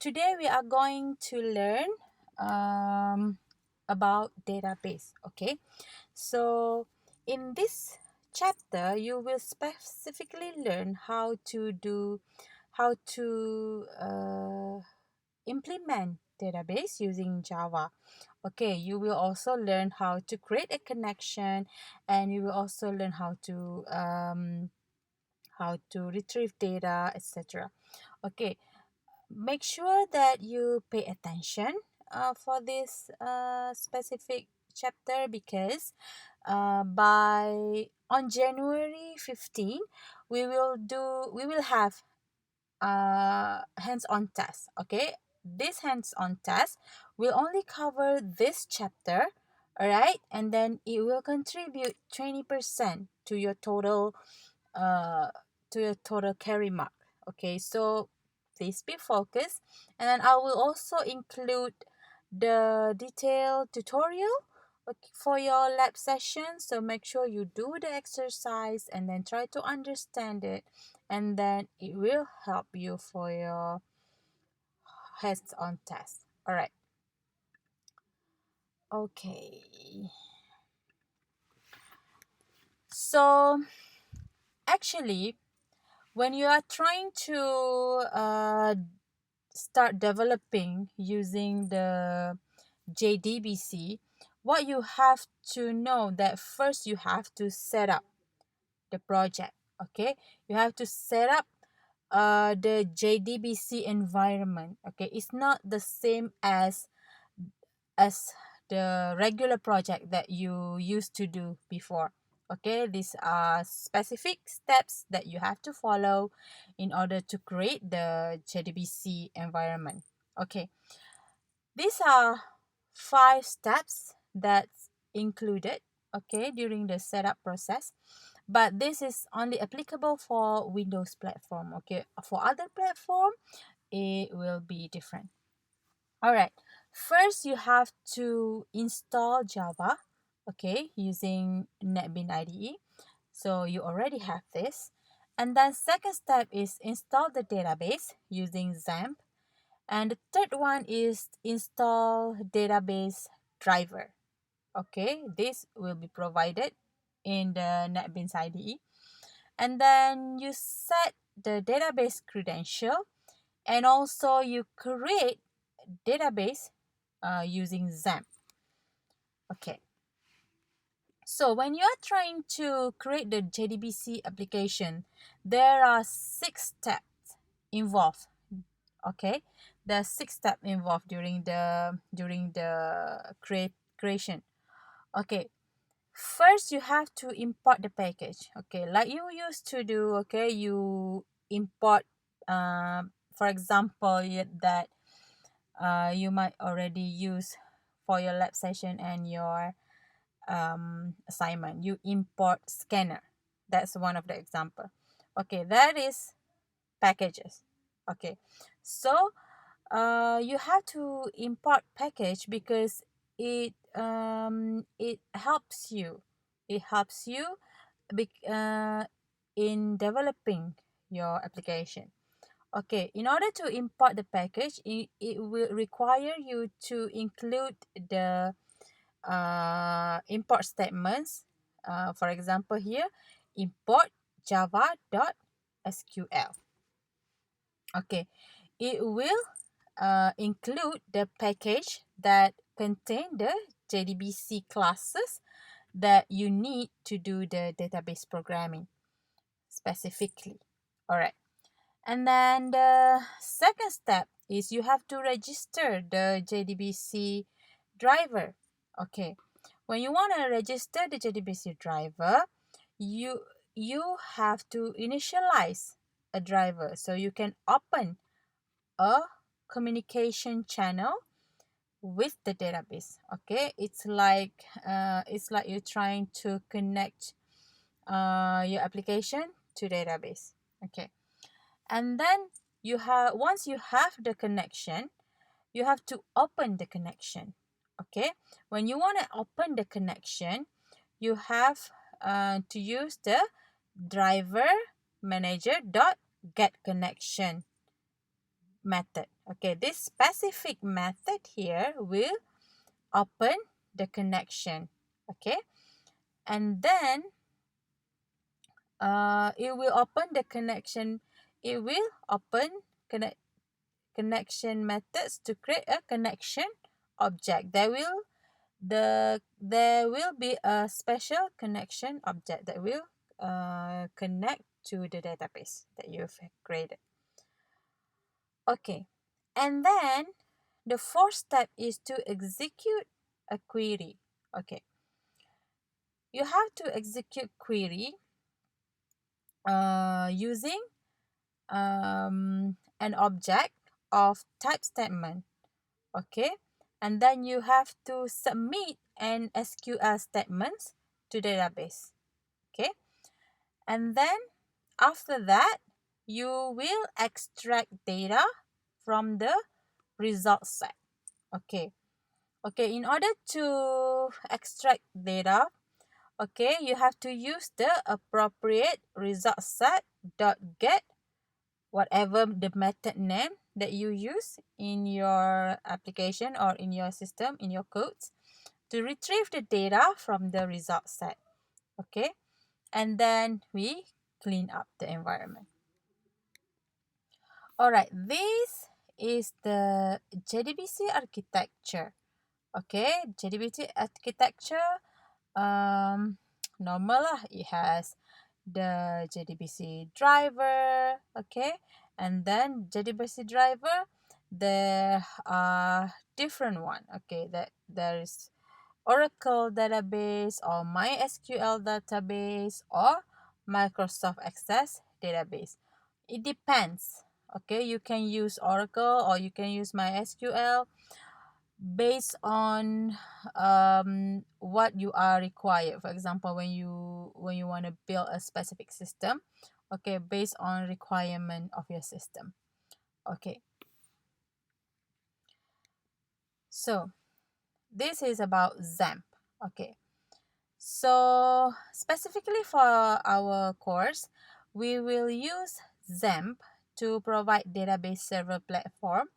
Today we are going to learn about database. Okay, so in this chapter you will specifically learn how to implement database using Java. Okay, you will also learn how to create a connection, and you will also learn how to retrieve data, etc. Okay, make sure that you pay attention for this specific chapter, because by on January 15 we will have hands-on test. Okay, this hands-on test will only cover this chapter, all right, and then it will contribute 20% uh to your total carry mark. Okay, so please be focused, and then I will also include the detailed tutorial, okay, for your lab session. So make sure you do the exercise and then try to understand it, and then it will help you for your hands-on test. All right. Okay, so actually, when you are trying to start developing using the JDBC, what you have to know that first you have to set up the project. Okay, you have to set up the JDBC environment. Okay, it's not the same as the regular project that you used to do before. Okay, these are specific steps that you have to follow in order to create the JDBC environment. Okay, these are 5 steps that's included, okay, during the setup process, but this is only applicable for Windows platform. Okay, for other platform it will be different. All right, first you have to install Java, okay, using NetBeans IDE. So you already have this. And then second step is install the database using XAMPP. And the third one is install database driver. Okay, this will be provided in the NetBeans IDE. And then you set the database credential, and also you create database using XAMPP. Okay, so when you are trying to create the JDBC application, there are 6 steps involved. Okay, there are 6 steps involved during the creation. Okay, first you have to import the package. Okay, like you used to do. Okay, you import for example that you might already use for your lab session and your assignment. You import scanner. That's one of the example. Okay, that is packages. Okay, so you have to import package because it helps you. It helps you in developing your application. Okay, in order to import the package, it will require you to include the import statements. For example, here, import java.sql. Okay, it will include the package that contain the JDBC classes that you need to do the database programming specifically. All right. And then the second step is you have to register the JDBC driver. Okay, when you want to register the JDBC driver, you have to initialize a driver, so you can open a communication channel with the database. Okay, it's like you're trying to connect your application to database. Okay, and then once you have the connection, you have to open the connection. Okay, when you want to open the connection, you have to use the driver manager dot get connection method. Okay, this specific method here will open the connection. Okay, and then it will open the connection. It will open connection methods to create a connection object. There will be a special connection object that will connect to the database that you've created. Okay, and then the fourth step is to execute a query. Okay, you have to execute query using an object of type statement. Okay, and then you have to submit an SQL statements to database. Okay, and then after that you will extract data from the result set. Okay, in order to extract data, okay, you have to use the appropriate result set dot get, whatever the method name that you use in your application or in your system, in your codes, to retrieve the data from the result set. Okay, and then we clean up the environment. All right, this is the JDBC architecture. Okay, JDBC architecture, normal lah. It has the JDBC driver. Okay, and then JDBC driver, there are different one. Okay, that there is Oracle database or MySQL database or Microsoft Access database. It depends. Okay, you can use Oracle or you can use MySQL based on what you are required. For example, when you want to build a specific system, okay, based on requirement of your system. Okay, so this is about XAMPP. Okay, so specifically for our course, we will use XAMPP to provide database server platform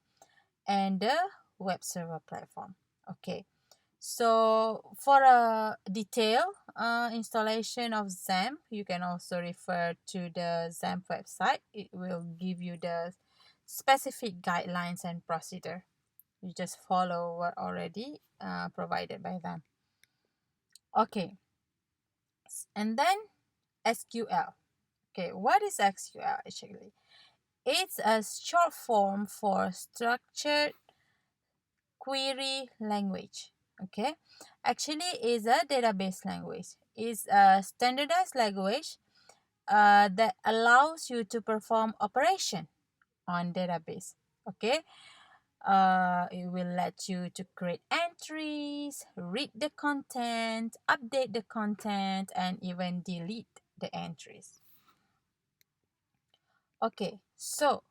and the web server platform. Okay, so for a detailed installation of XAMPP, you can also refer to the XAMPP website. It will give you the specific guidelines and procedure. You just follow what already provided by them. Okay, and then SQL. Okay, what is SQL actually? It's a short form for structured query language. Okay, actually is a database language. It's a standardized language that allows you to perform operation on database. Okay, it will let you to create entries, read the content, update the content, and even delete the entries. Okay, so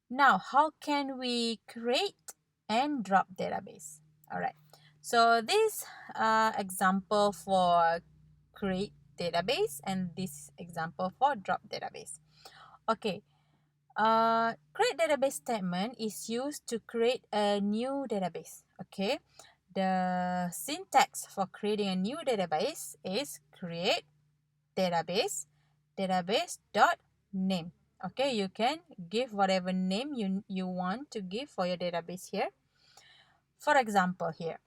now how can we create and drop database? All right, so this example for create database and this example for drop database. Okay, create database statement is used to create a new database. Okay, the syntax for creating a new database is create database dot name. Okay, you can give whatever name you want to give for your database here. For example here,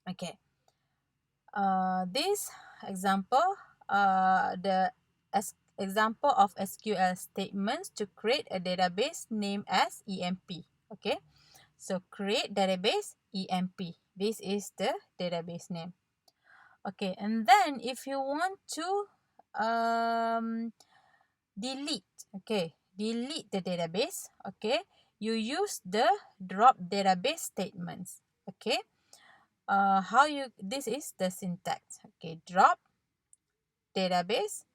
okay, this example, the example of SQL statements to create a database named as EMP. Okay, so create database EMP. This is the database name. Okay, and then if you want to delete the database, okay, you use the drop database statements. Okay, this is the syntax. Okay, drop database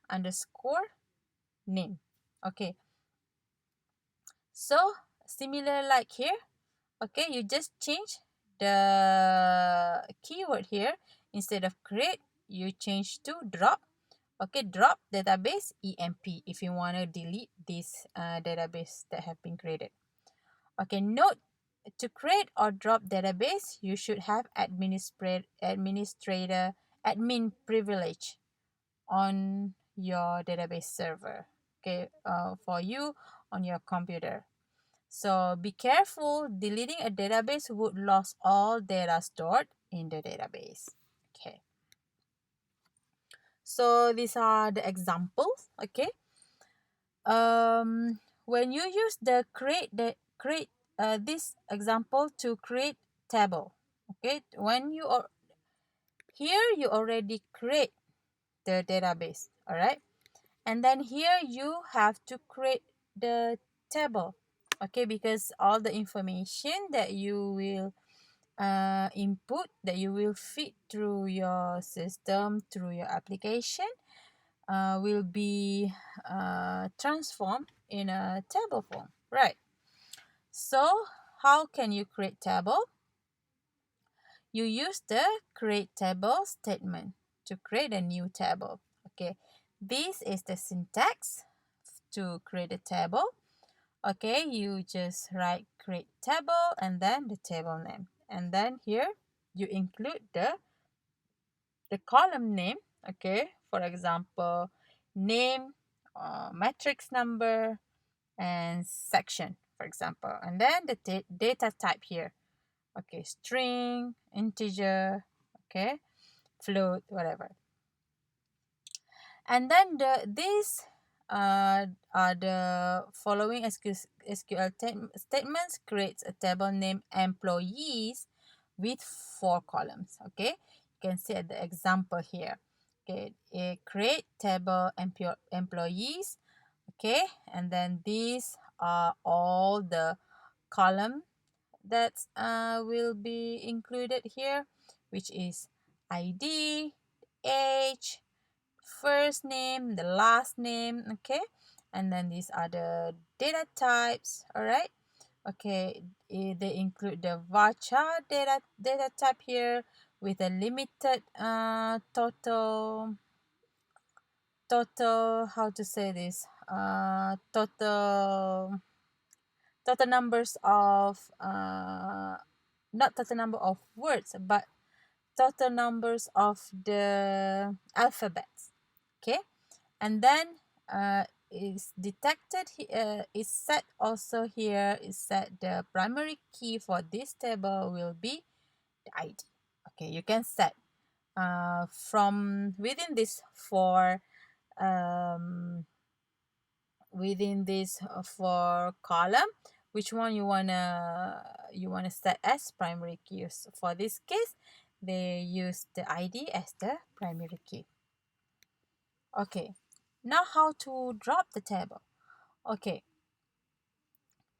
underscore name. Okay, so similar like here. Okay, you just change the keyword here. Instead of create, you change to drop. Okay, drop database emp if you want to delete this database that have been created. Okay, note, to create or drop database, you should have administrator admin privilege on your database server. Okay, for you on your computer. So be careful, deleting a database would lose all data stored in the database. Okay. So these are the examples. Okay. When you use the create this example to create table. Okay. When you are here, you already create the database. All right. And then here you have to create the table. Okay, because all the information that you will input, that you will feed through your system, through your application, will be transformed in a table form, right? So how can you create table? You use the create table statement to create a new table. Okay, this is the syntax to create a table. Okay, you just write create table and then the table name, and then here you include the column name. Okay, for example, name, matrix number, and section, for example, and then the data type here. Okay, string, integer, okay, float, whatever. And then these are the following SQL statements creates a table named employees with 4 columns. Okay, you can see at the example here. Okay, create table employees. Okay, and then these are all the column that will be included here, which is ID, age, first name, the last name. Okay, and then these are the data types. All right. Okay, they include the varchar data type here with a limited total, how to say this, total numbers of not total number of words, but total numbers of the alphabets. Okay, and then is detected is set also here, is set the primary key for this table will be the ID. Okay, you can set from within this four within this four column, which one you wanna set as primary keys. For this case, they use the ID as the primary key. Okay, now how to drop the table. Okay,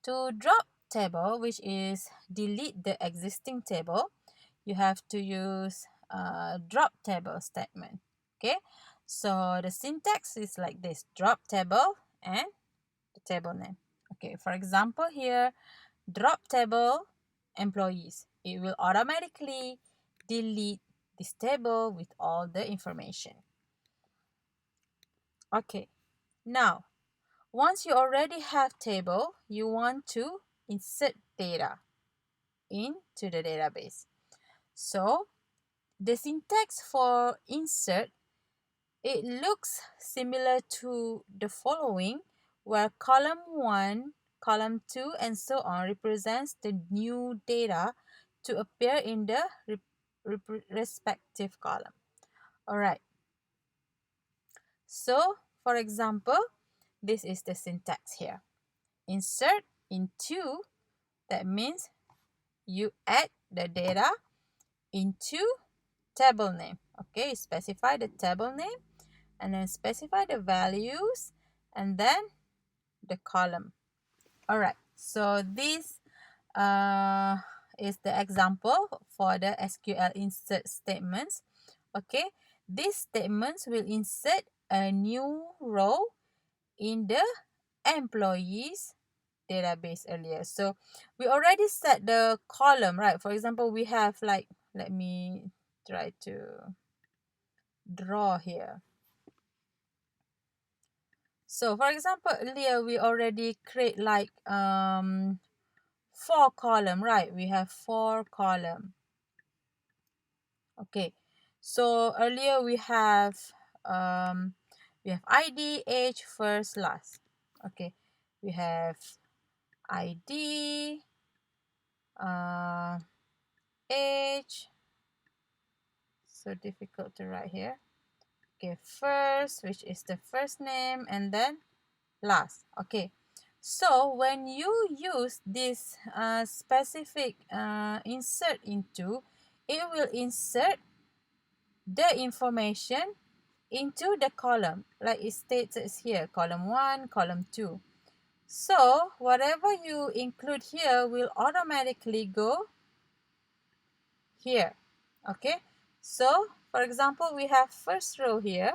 to drop table, which is delete the existing table, you have to use drop table statement. Okay, so the syntax is like this: drop table and the table name. Okay, for example here, drop table employees. It will automatically delete this table with all the information. Okay, now once you already have table, you want to insert data into the database. So the syntax for insert, it looks similar to the following, where column 1, column 2, and so on represents the new data to appear in the respective column. All right. So, for example, this is the syntax here. Insert into, that means you add the data into table name. Okay, specify the table name and then specify the values and then the column. All right, so this is the example for the SQL insert statements. Okay, these statements will insert a new row in the employees database earlier. So we already set the column, right? For example, we have like, let me try to draw here. So for example, earlier we already create like 4 column, right? We have 4 column. Okay, so earlier we have ID, age, first, last. Okay, we have ID, age, so difficult to write here. Okay, first, which is the first name, and then last. Okay, so when you use this specific insert into, it will insert the information into the column, like it states here, column 1, column 2. So whatever you include here will automatically go here. Okay, so for example, we have first row here.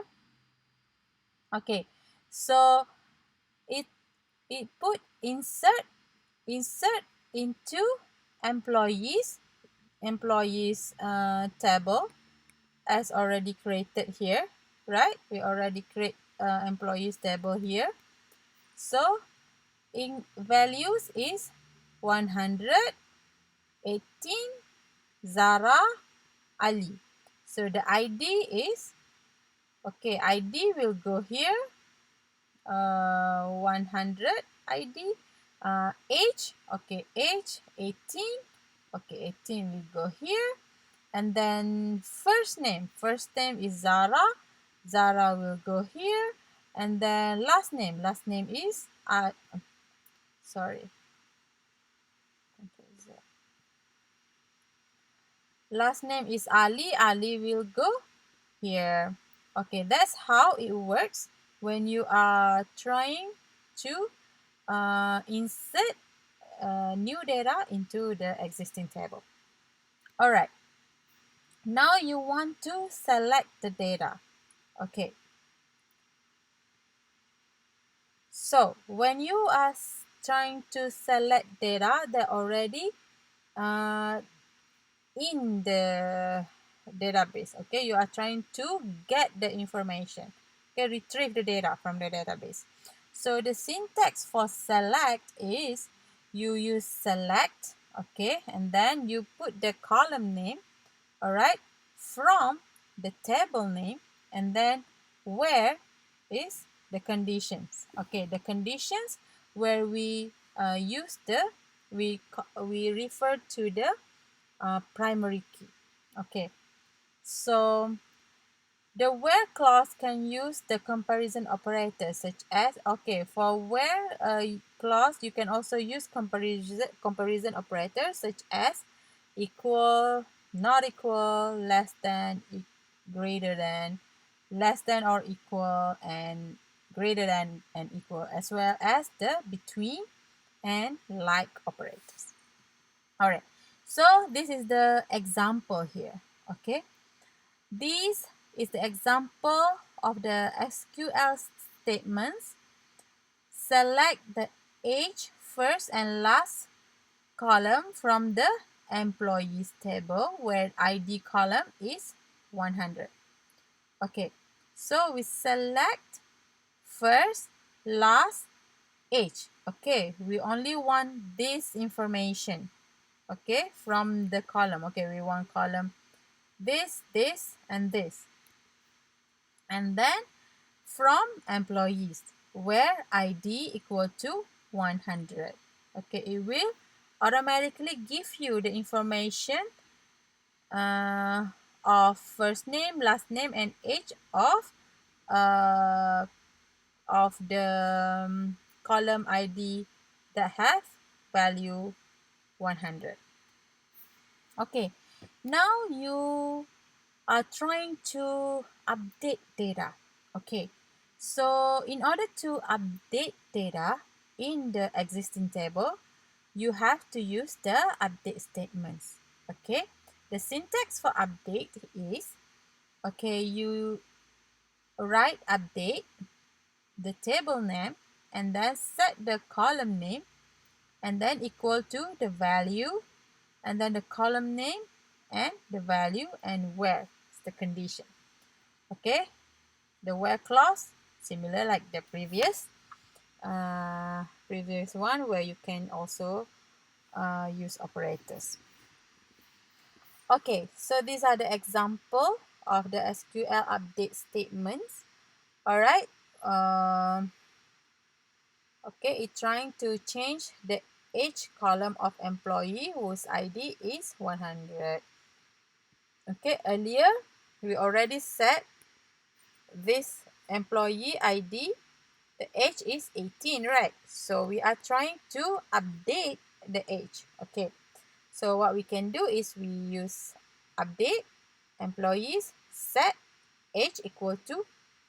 Okay, so it put insert into employees table as already created here, right? We already create employees table here. So in values is 118 Zara Ali. So the ID is, okay, ID will go here, 100 ID. Age, okay, age 18, okay, 18 will go here. And then first name is Zara, Zara will go here. And then last name is sorry, last name is Ali, Ali will go here. Okay, that's how it works when you are trying to insert new data into the existing table. All right, now you want to select the data. Okay, so when you are trying to select data that already in the database, okay, you are trying to get the information, okay, retrieve the data from the database. So the syntax for select is you use select, okay, and then you put the column name, all right, from the table name, and then where is the conditions. Okay, the conditions where we use the we refer to the primary key. Okay, so the where clause can use the comparison operator such as, okay, for where clause you can also use comparison operators such as equal, not equal, less than, greater than, less than or equal, and greater than and equal, as well as the between and like operators. All right, so this is the example here. Okay, this is the example of the SQL statements. Select the age first and last column from the employees table where ID column is 100. Okay, so we select first, last, age. Okay, we only want this information, okay, from the column. Okay, we want column this, and this. And then from employees where ID equal to 100. Okay, it will automatically give you the information of first name, last name, and age uh, of the column ID that have value 100. Okay, now you are trying to update data. Okay, so in order to update data in the existing table, you have to use the update statements. Okay, the syntax for update is, okay, you write update, the table name, and then set the column name, and then equal to the value, and then the column name and the value, and where is the condition. Okay, the where clause similar like the previous one, where you can also use operators. Okay, so these are the example of the SQL update statements. All right. Okay, it's trying to change the age column of employee whose ID is 100. Okay, earlier we already set this employee ID, the age is 18, right? So we are trying to update the age. Okay, so what we can do is we use update employees set age equal to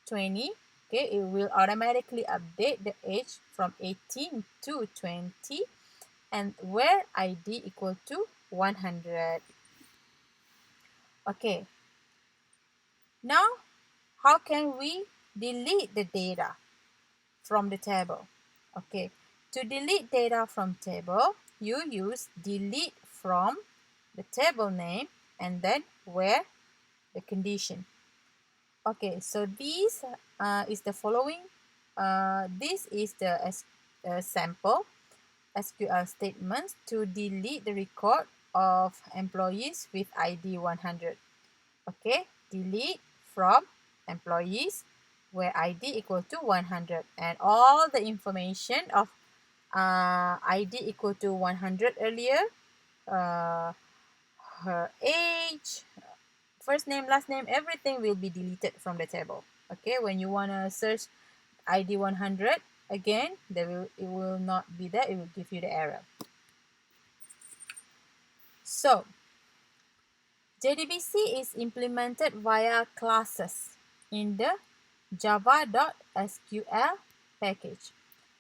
20. Okay, it will automatically update the age from 18 to 20, and where ID equal to 100. Okay, now how can we delete the data from the table? Okay, to delete data from table, you use delete from the table name and then where the condition. Okay, so this is the following. This is the sample SQL statements to delete the record of employees with ID 100. Okay, delete from employees where ID equal to 100, and all the information of ID equal to 100 earlier, uh, her age, first name, last name, everything will be deleted from the table. Okay, when you want to search ID 100 again, it will not be there, it will give you the error. So JDBC is implemented via classes in the java.sql package.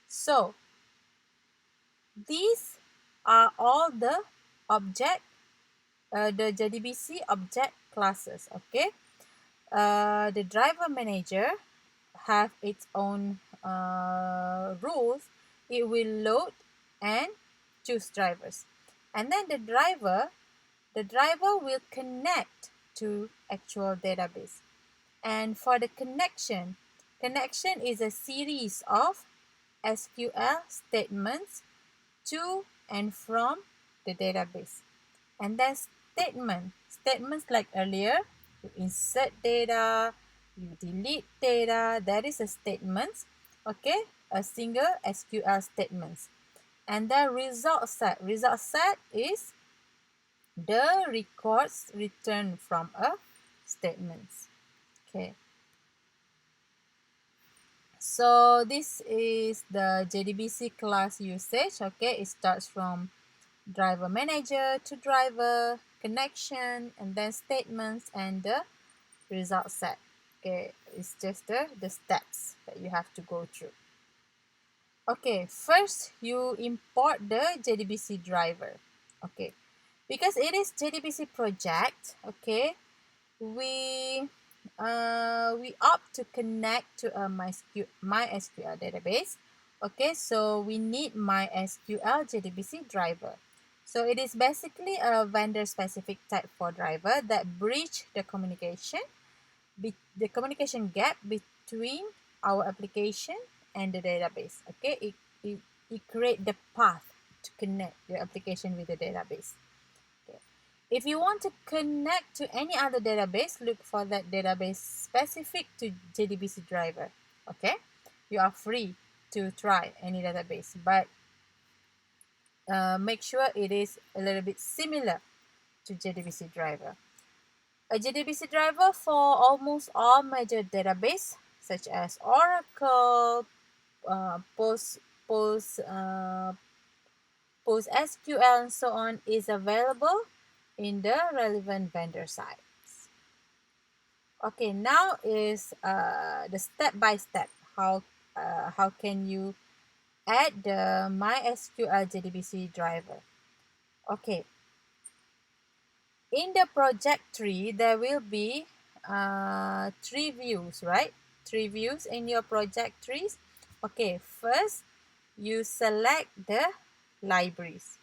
So these are all the the JDBC object classes. Okay, the driver manager have its own rules. It will load and choose drivers, and then the driver will connect to actual database. And for the connection is a series of SQL statements to and from the database. And then statements like earlier, you insert data, you delete data, that is a statement. Okay, a single SQL statements. And the result set is the records returned from a statement. Okay, so this is the JDBC class usage. Okay, it starts from driver manager to driver, connection, and then statements and the result set. Okay, it's just the steps that you have to go through. Okay, first you import the JDBC driver. Okay, because it is JDBC project, okay, we opt to connect to a MySQL database. Okay, so we need MySQL JDBC driver. So it is basically a vendor specific type for driver that bridge the communication gap between our application and the database. Okay, it create the path to connect your application with the database. Okay. If you want to connect to any other database, look for that database specific to JDBC driver. Okay, you are free to try any database, but make sure it is a little bit similar to JDBC driver. A JDBC driver for almost all major database such as Oracle, Post, PostgreSQL, and so on is available in the relevant vendor sites. Okay, now is the step-by-step. How can you add the MySQL JDBC driver? Okay, in the project tree, there will be 3 views, right? 3 views in your project trees. Okay, first you select the libraries.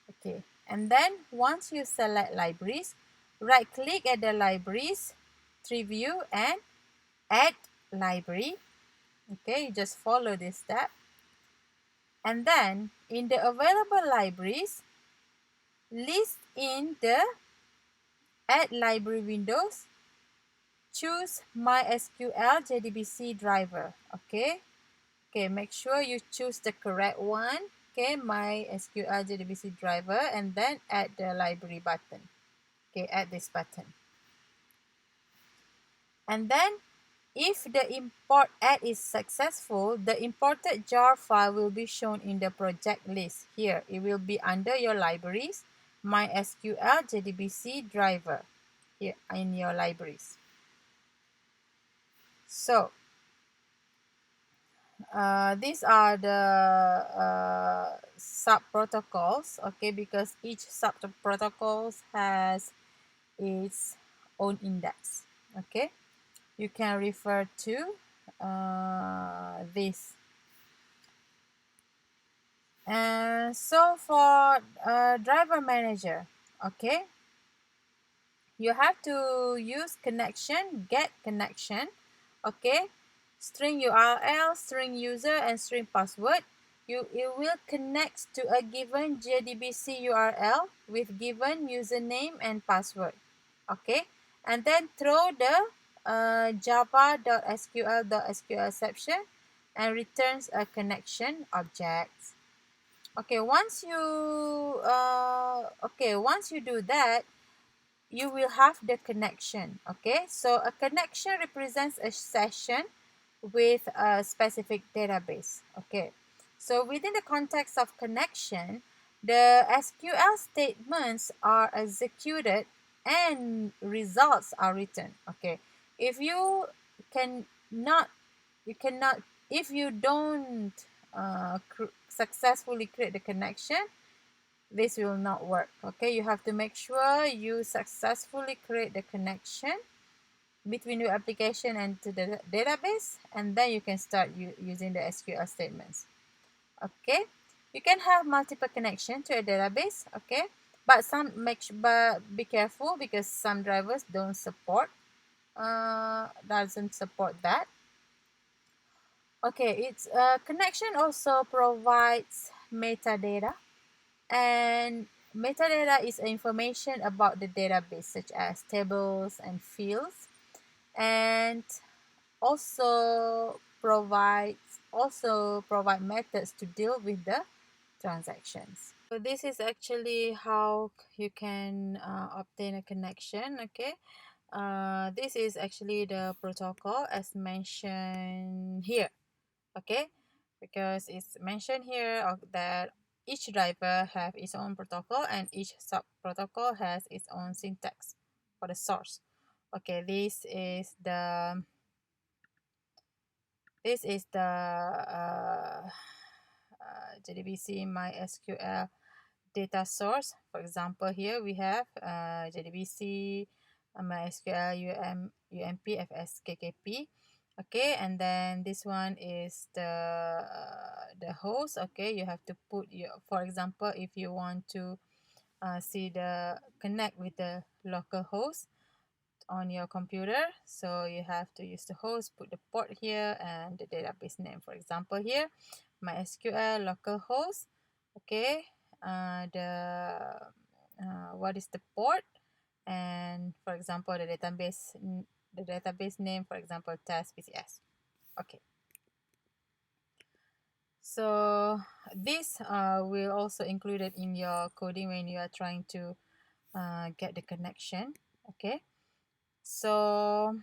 Okay, and then once you select libraries, right click at the libraries tree view and add library. Okay, you just follow this step. And then in the available libraries, list in the Add Library windows, choose MySQL JDBC driver. Okay, make sure you choose the correct one. Okay, MySQL JDBC driver, and then add the library button. Okay, add this button. And then if the import add is successful, the imported jar file will be shown in the project list. Here, it will be under your libraries, MySQL JDBC driver, here in your libraries. So, these are the sub protocols, okay, because each sub protocols has its own index, okay. You can refer to this. And so for driver manager, okay, you have to use connection, get connection, okay, string URL, string user, and string password. It will connect to a given JDBC URL with given username and password, okay, and then throw the java.sql.sql exception and returns a connection object. Okay, once you do that, you will have the connection. Okay, so a connection represents a session with a specific database. Okay, so within the context of connection, the SQL statements are executed and results are written. Okay, if you cannot you cannot if you don't successfully create the connection, this will not work. Okay, you have to make sure you successfully create the connection between your application and to the database, and then you can start using the SQL statements. Okay, you can have multiple connection to a database. Okay, but but be careful because some drivers doesn't support that. Okay, it's connection also provides metadata, and metadata is information about the database such as tables and fields, and also provide methods to deal with the transactions. So this is actually how you can obtain a connection. Okay, this is actually the protocol as mentioned here. Okay, because it's mentioned here that each driver have its own protocol and each sub protocol has its own syntax for the source. Okay, this is the JDBC MySQL data source. For example, here we have JDBC MySQL UMP FS Okay, and then this one is the host. Okay, you have to put your, for example, if you want to see the connect with the local host on your computer, so you have to use the host, put the port here and the database name. For example, here MySQL localhost. Okay, the what is the port, and for example the database name, for example test PCS. Okay, so this will also included in your coding when you are trying to get the connection. Okay, so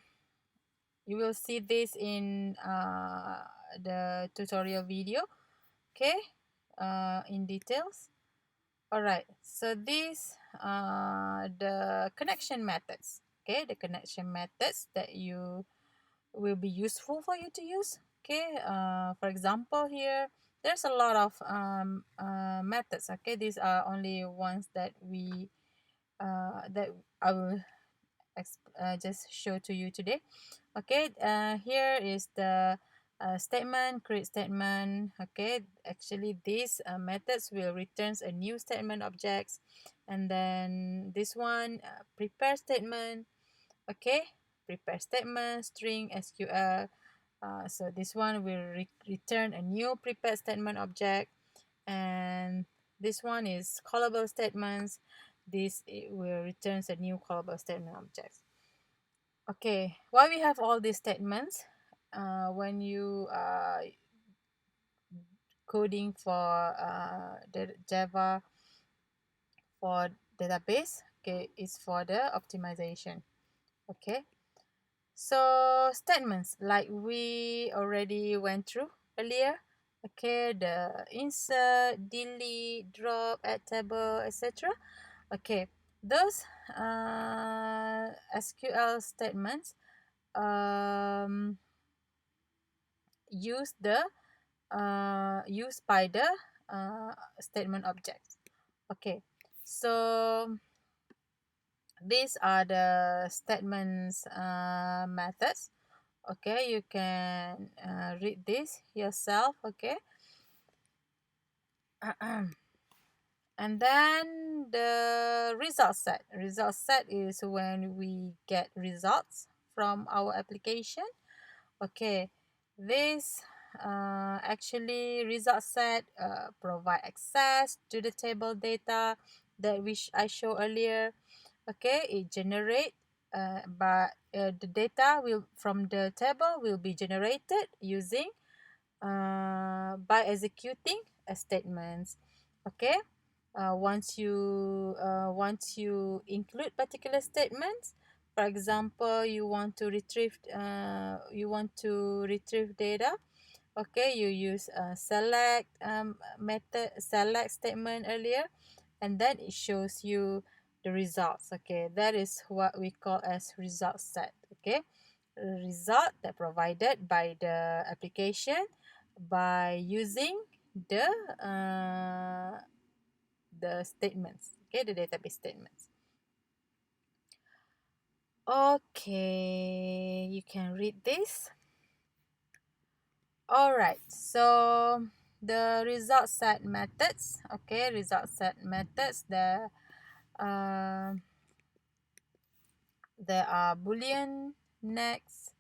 you will see this in the tutorial video. Okay, in details. All right, so these the connection methods. Okay, the connection methods that you will be useful for you to use. Okay, for example, here there's a lot of methods. Okay, these are only ones that I will just show to you today. Okay, here is the statement, create statement. Okay, actually these methods will returns a new statement objects, and then this one prepare statement. Okay, prepare statement, string SQL So this one will return a new prepared statement object, and this one is callable statements. This it will returns a new callable statement object. Okay, why we have all these statements? When you coding for the Java for database, okay, is for the optimization. Okay, so statements like we already went through earlier. Okay, the insert, delete, drop, add table, etc. Okay, those SQL statements um, use the used by the statement objects. Okay, so these are the statements methods. Okay, you can read this yourself. Okay. And then the result set is when we get results from our application. Okay, this actually result set provide access to the table data that which I showed earlier. Okay, it generate but the data will from the table will be generated using by executing a statements. Okay, once you include particular statements, for example, you want to retrieve data. Okay, you use select method select statement earlier, and then it shows you the results. Okay, that is what we call as result set. Okay, result that provided by the application by using the uh, the statements. Okay, the database statements. Okay, you can read this. All right, so the result set methods. Okay, result set methods. Uh, there are boolean, next,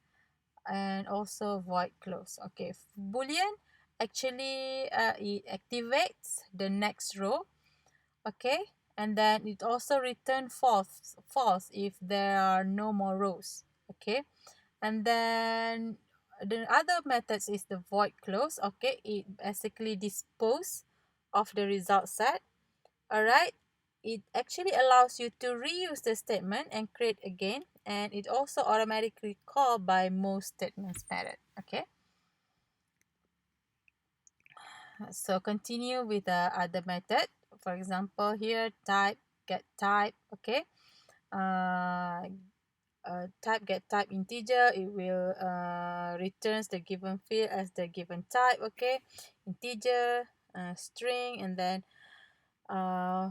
and also void close. Okay, boolean actually it activates the next row. Okay, and then it also return false if there are no more rows. Okay, and then the other methods is the void close. Okay, it basically dispose of the result set. All right, it actually allows you to reuse the statement and create again, and it also automatically called by most statements method. Okay, so continue with the other method. For example, here type get type. Okay, uh, type get type integer, it will returns the given field as the given type. Okay, integer, string, and then uh,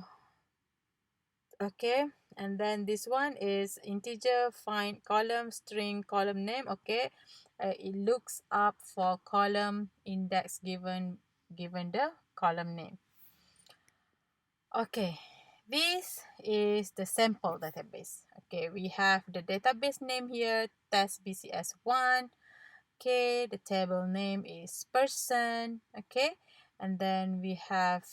okay, and then this one is integer find column string column name. Okay, it looks up for column index given the column name. Okay, this is the sample database. Okay, we have the database name here, test BCS1. Okay, the table name is person. Okay, and then we have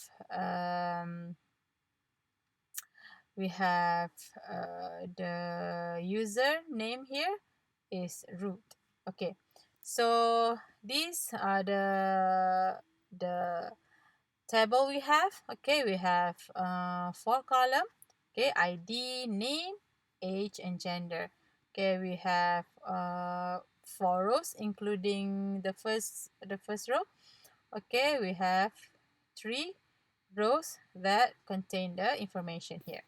the user name here is root. Okay, so these are the table we have. Okay, we have 4 column. Okay, ID, name, age, and gender. Okay, we have 4 rows including the first row. Okay, we have 3 rows that contain the information here.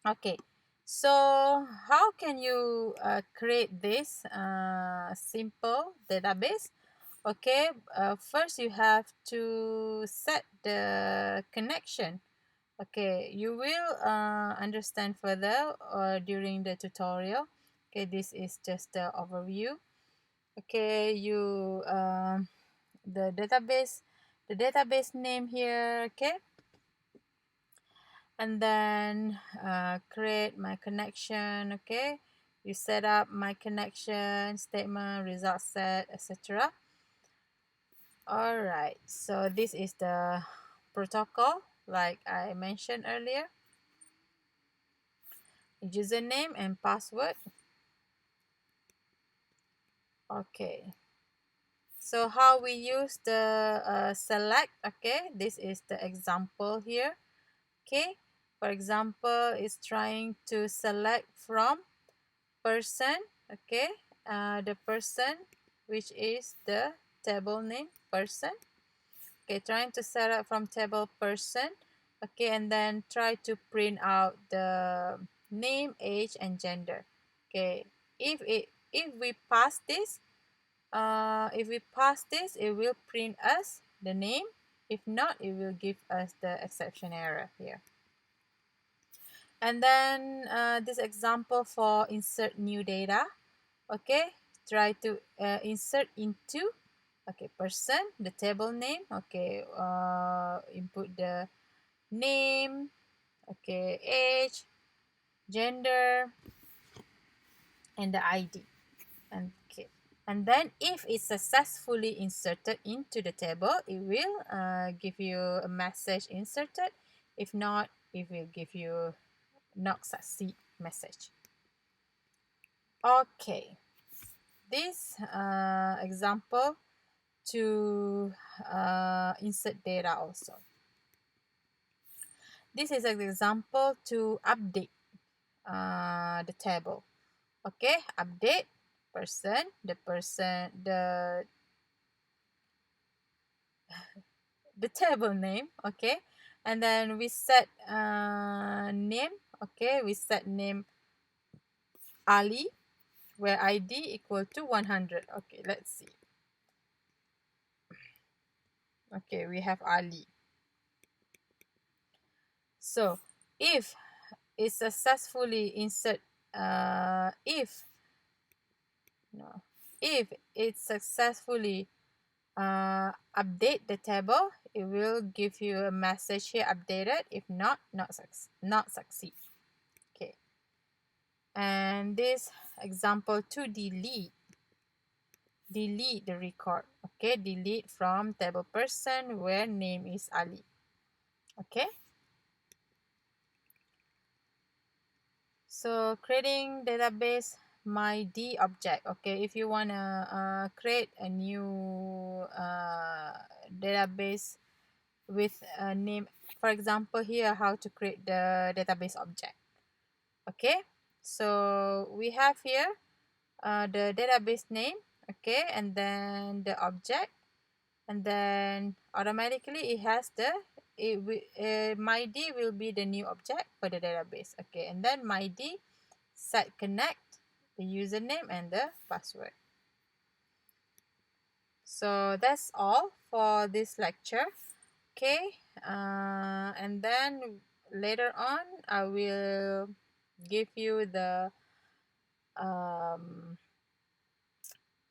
Okay, so how can you create this simple database? Okay, first you have to set the connection. Okay, you will understand further during the tutorial. Okay, this is just the overview. Okay, the database name here. Okay, and then create my connection. Okay, you set up my connection, statement, result set, etc. All right, so this is the protocol like I mentioned earlier. Username and password. Okay, so how we use the select. Okay, this is the example here. Okay, for example, it's trying to select from person. Okay, the person, which is the table name person. Okay, trying to set up from table person. Okay, and then try to print out the name, age, and gender. Okay, if we pass this, it will print us the name. If not, it will give us the exception error here. And then this example for insert new data. Okay, try to insert into, okay, person, the table name. Okay, input the name, okay, age, gender, and the ID. And okay, and then if it's successfully inserted into the table, it will give you a message inserted. If not, it will give you not succeed message. Okay, this example to insert data also. This is an example to update the table. Okay, update person, the table name. Okay, and then we set name. Okay, we set name Ali, where ID equal to 100. Okay, let's see. Okay, we have Ali. So if it successfully insert if it successfully update the table, it will give you a message here, updated. If not, not succeed. Okay, and this example to delete the record. Okay, delete from table person where name is Ali. Okay, so creating database MyD object. Okay, if you want to create a new database with a name, for example here, how to create the database object. Okay, so we have here the database name. Okay, and then the object, and then automatically it has the MyD will be the new object for the database. Okay, and then MyD set connect, the username and the password. So that's all for this lecture. Okay, and then later on I will give you the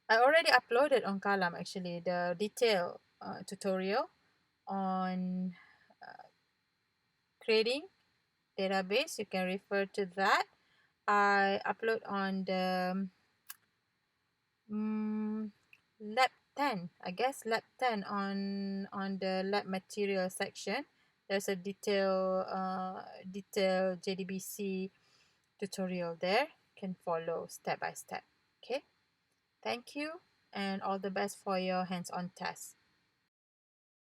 I already uploaded on Kalam actually the detailed tutorial on creating database. You can refer to that. I upload on the lab 10, I guess lab 10 on the lab material section. There's a detailed JDBC tutorial there. You can follow step by step. Okay, thank you and all the best for your hands-on test.